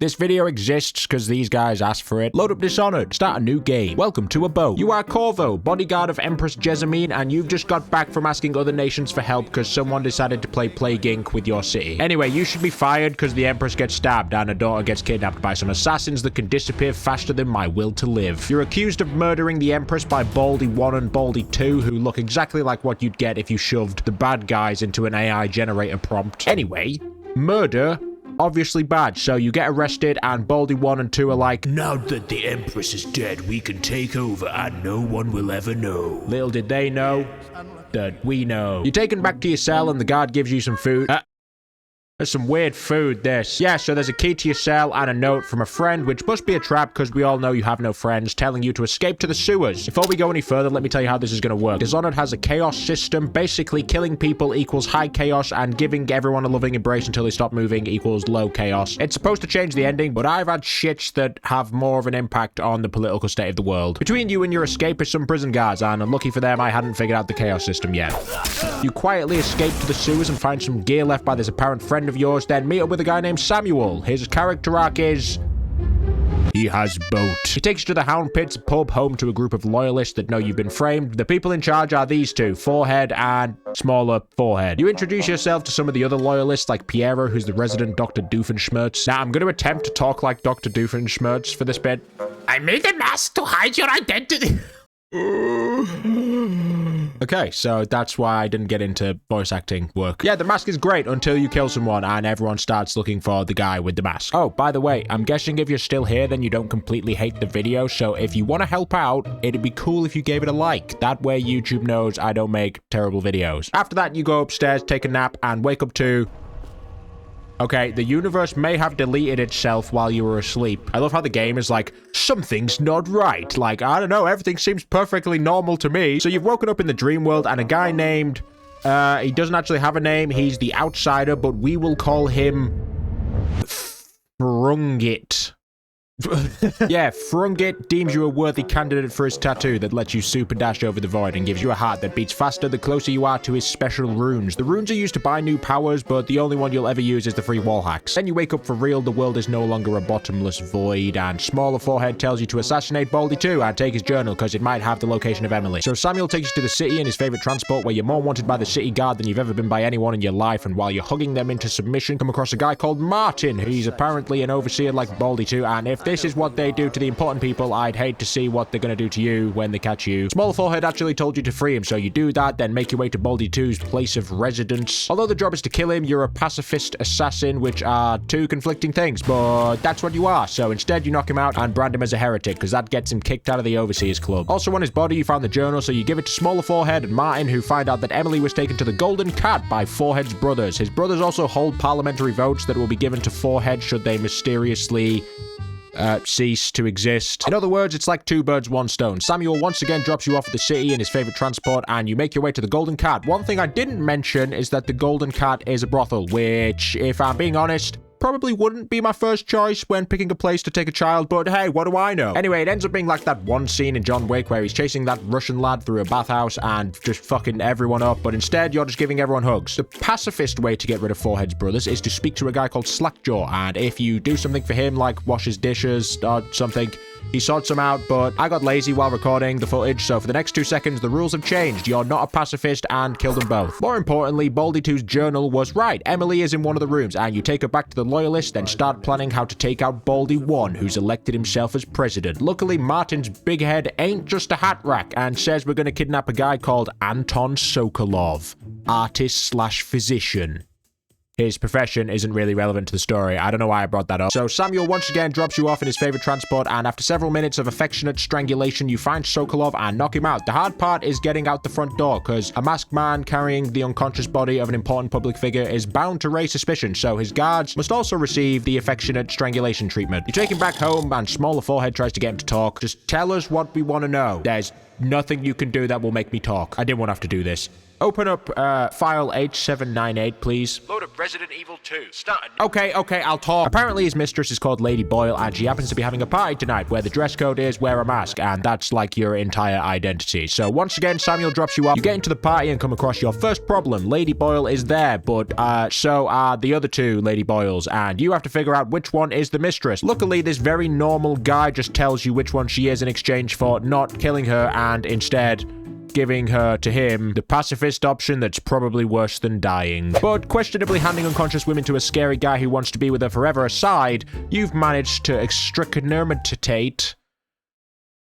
This video exists because these guys asked for it. Load up Dishonored, start a new game. Welcome to a boat. You are Corvo, bodyguard of Empress Jessamine, and you've just got back from asking other nations for help because someone decided to play Plague Inc. with your city. Anyway, you should be fired because the Empress gets stabbed and her daughter gets kidnapped by some assassins that can disappear faster than my will to live. You're accused of murdering the Empress by Baldy 1 and Baldy 2, who look exactly like what you'd get if you shoved the bad guys into an AI generator prompt. Anyway, murder obviously bad, so you get arrested and Baldy 1 and 2 are like, now that the Empress is dead, we can take over and no one will ever know. Little did they know that we know. You're taken back to your cell and the guard gives you some food. There's some weird food, this. Yeah, so there's a key to your cell and a note from a friend, which must be a trap because we all know you have no friends, telling you to escape to the sewers. Before we go any further, let me tell you how this is going to work. Dishonored has a chaos system. Basically, killing people equals high chaos and giving everyone a loving embrace until they stop moving equals low chaos. It's supposed to change the ending, but I've had shits that have more of an impact on the political state of the world. Between you and your escape is some prison guards, and unlucky for them, I hadn't figured out the chaos system yet. You quietly escape to the sewers and find some gear left by this apparent friend of yours, then meet up with a guy named Samuel. His character arc is he has boat. He takes you to the Hound Pits pub, home to a group of loyalists that know you've been framed. The people in charge are these two, Forehead and Smaller Forehead. You introduce yourself to some of the other loyalists, like Piero, who's the resident Dr. Doofenshmirtz. Now, I'm going to attempt to talk like Dr. Doofenshmirtz for this bit. I made a mask to hide your identity. Okay, so that's why I didn't get into voice acting work. Yeah, the mask is great until you kill someone and everyone starts looking for the guy with the mask. Oh, by the way, I'm guessing if you're still here, then you don't completely hate the video, so if you want to help out, it'd be cool if you gave it a like. That way YouTube knows I don't make terrible videos. After that, you go upstairs, take a nap, and wake up to... okay, the universe may have deleted itself while you were asleep. I love how the game is like, something's not right. Like, I don't know, everything seems perfectly normal to me. So you've woken up in the dream world and a guy named, he doesn't actually have a name. He's the outsider, but we will call him Frungit. Yeah, Frungit deems you a worthy candidate for his tattoo that lets you super dash over the void and gives you a heart that beats faster the closer you are to his special runes. The runes are used to buy new powers, but the only one you'll ever use is the free wall hacks. Then you wake up for real, the world is no longer a bottomless void, and Smaller Forehead tells you to assassinate Baldy 2 and take his journal because it might have the location of Emily. So Samuel takes you to the city in his favorite transport where you're more wanted by the city guard than you've ever been by anyone in your life, and while you're hugging them into submission, come across a guy called Martin. He's apparently an overseer like Baldy 2, and if this is what they do to the important people, I'd hate to see what they're gonna do to you when they catch you. Smaller Forehead actually told you to free him, so you do that, then make your way to Baldy 2's place of residence. Although the job is to kill him, you're a pacifist assassin, which are two conflicting things, but that's what you are. So instead you knock him out and brand him as a heretic, because that gets him kicked out of the Overseers Club. Also on his body you found the journal, so you give it to Smaller Forehead and Martin, who find out that Emily was taken to the Golden Cat by Forehead's brothers. His brothers also hold parliamentary votes that will be given to Forehead should they mysteriously cease to exist. In other words, it's like two birds, one stone. Samuel once again drops you off at the city in his favorite transport, and you make your way to the Golden Cat. One thing I didn't mention is that the Golden Cat is a brothel, which, if I'm being honest, probably wouldn't be my first choice when picking a place to take a child, but hey, what do I know? Anyway, it ends up being like that one scene in John Wick where he's chasing that Russian lad through a bathhouse and just fucking everyone up, but instead you're just giving everyone hugs. The pacifist way to get rid of Forehead's brothers is to speak to a guy called Slackjaw, and if you do something for him, like wash his dishes or something, he sorts them out, but I got lazy while recording the footage, so for the next 2 seconds, the rules have changed. You're not a pacifist and kill them both. More importantly, Baldy 2's journal was right. Emily is in one of the rooms, and you take her back to the loyalists, then start planning how to take out Baldy 1, who's elected himself as president. Luckily, Martin's big head ain't just a hat rack, and says we're gonna kidnap a guy called Anton Sokolov, artist/physician. His profession isn't really relevant to the story. I don't know why I brought that up. So Samuel once again drops you off in his favorite transport, and after several minutes of affectionate strangulation, you find Sokolov and knock him out. The hard part is getting out the front door, because a masked man carrying the unconscious body of an important public figure is bound to raise suspicion, so his guards must also receive the affectionate strangulation treatment. You take him back home, and Smaller Forehead tries to get him to talk. Just tell us what we want to know. There's nothing you can do that will make me talk. I didn't want to have to do this. Open up file H798, please. Load up Resident Evil 2. Start. Okay, I'll talk. Apparently his mistress is called Lady Boyle, and she happens to be having a party tonight where the dress code is wear a mask, and that's like your entire identity. So once again, Samuel drops you off. You get into the party and come across your first problem. Lady Boyle is there, but so are the other two Lady Boyles, and you have to figure out which one is the mistress. Luckily, this very normal guy just tells you which one she is in exchange for not killing her and instead giving her to him, the pacifist option that's probably worse than dying. But questionably handing unconscious women to a scary guy who wants to be with her forever aside, you've managed to extricate.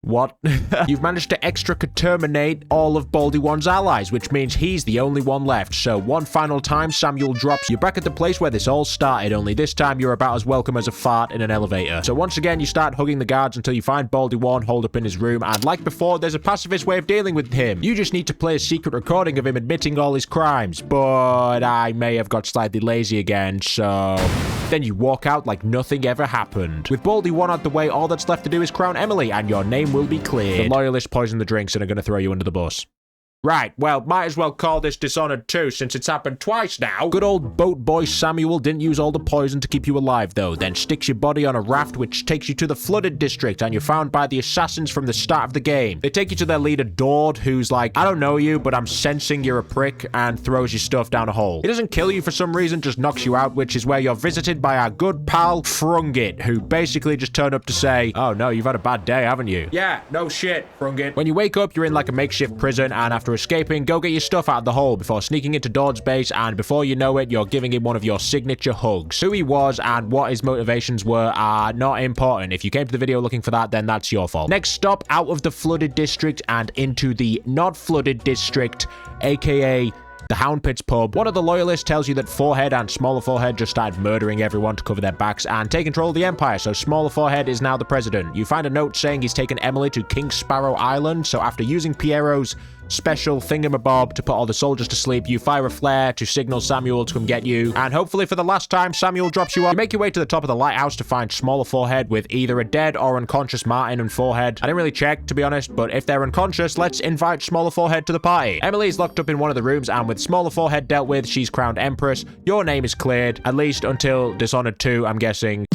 What? You've managed to extricate all of Baldy One's allies, which means he's the only one left. So one final time, Samuel drops you back at the place where this all started, only this time you're about as welcome as a fart in an elevator. So once again, you start hugging the guards until you find Baldy One holed up in his room, and like before, there's a pacifist way of dealing with him. You just need to play a secret recording of him admitting all his crimes, but I may have got slightly lazy again, so... Then you walk out like nothing ever happened. With Baldy One out the way, all that's left to do is crown Emily, and your name will be cleared. The loyalists poison the drinks and are going to throw you under the bus. Right, well, might as well call this Dishonored 2 since it's happened twice now. Good old boat boy Samuel didn't use all the poison to keep you alive, though, then sticks your body on a raft which takes you to the flooded district, and you're found by the assassins from the start of the game. They take you to their leader, Dord, who's like, I don't know you, but I'm sensing you're a prick, and throws your stuff down a hole. He doesn't kill you for some reason, just knocks you out, which is where you're visited by our good pal, Frungit, who basically just turned up to say, oh no, you've had a bad day, haven't you? Yeah, no shit, Frungit. When you wake up, you're in like a makeshift prison, and after escaping, go get your stuff out of the hole before sneaking into Dord's base, and before you know it, you're giving him one of your signature hugs. Who he was and what his motivations were are not important. If you came to the video looking for that, then that's your fault. Next stop, out of the flooded district and into the not flooded district, aka the Hound Pits pub. One of the loyalists tells you that Forehead and Smaller Forehead just started murdering everyone to cover their backs and take control of the Empire, so Smaller Forehead is now the president. You find a note saying he's taken Emily to King Sparrow Island, so after using Piero's special thingamabob to put all the soldiers to sleep, you fire a flare to signal Samuel to come get you, and hopefully for the last time, Samuel drops you off. You make your way to the top of the lighthouse to find Smaller Forehead with either a dead or unconscious Martin and Forehead. I didn't really check, to be honest, but if they're unconscious, let's invite Smaller Forehead to the party. Emily's locked up in one of the rooms, and with Smaller Forehead dealt with, she's crowned Empress. Your name is cleared, at least until Dishonored 2, I'm guessing.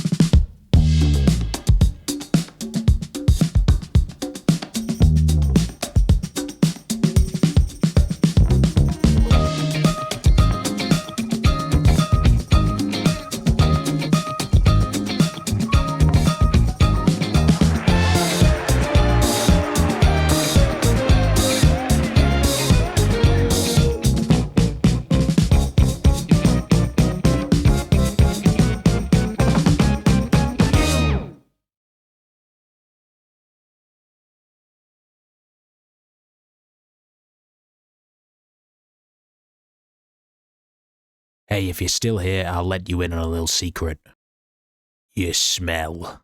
Hey, if you're still here, I'll let you in on a little secret. You smell.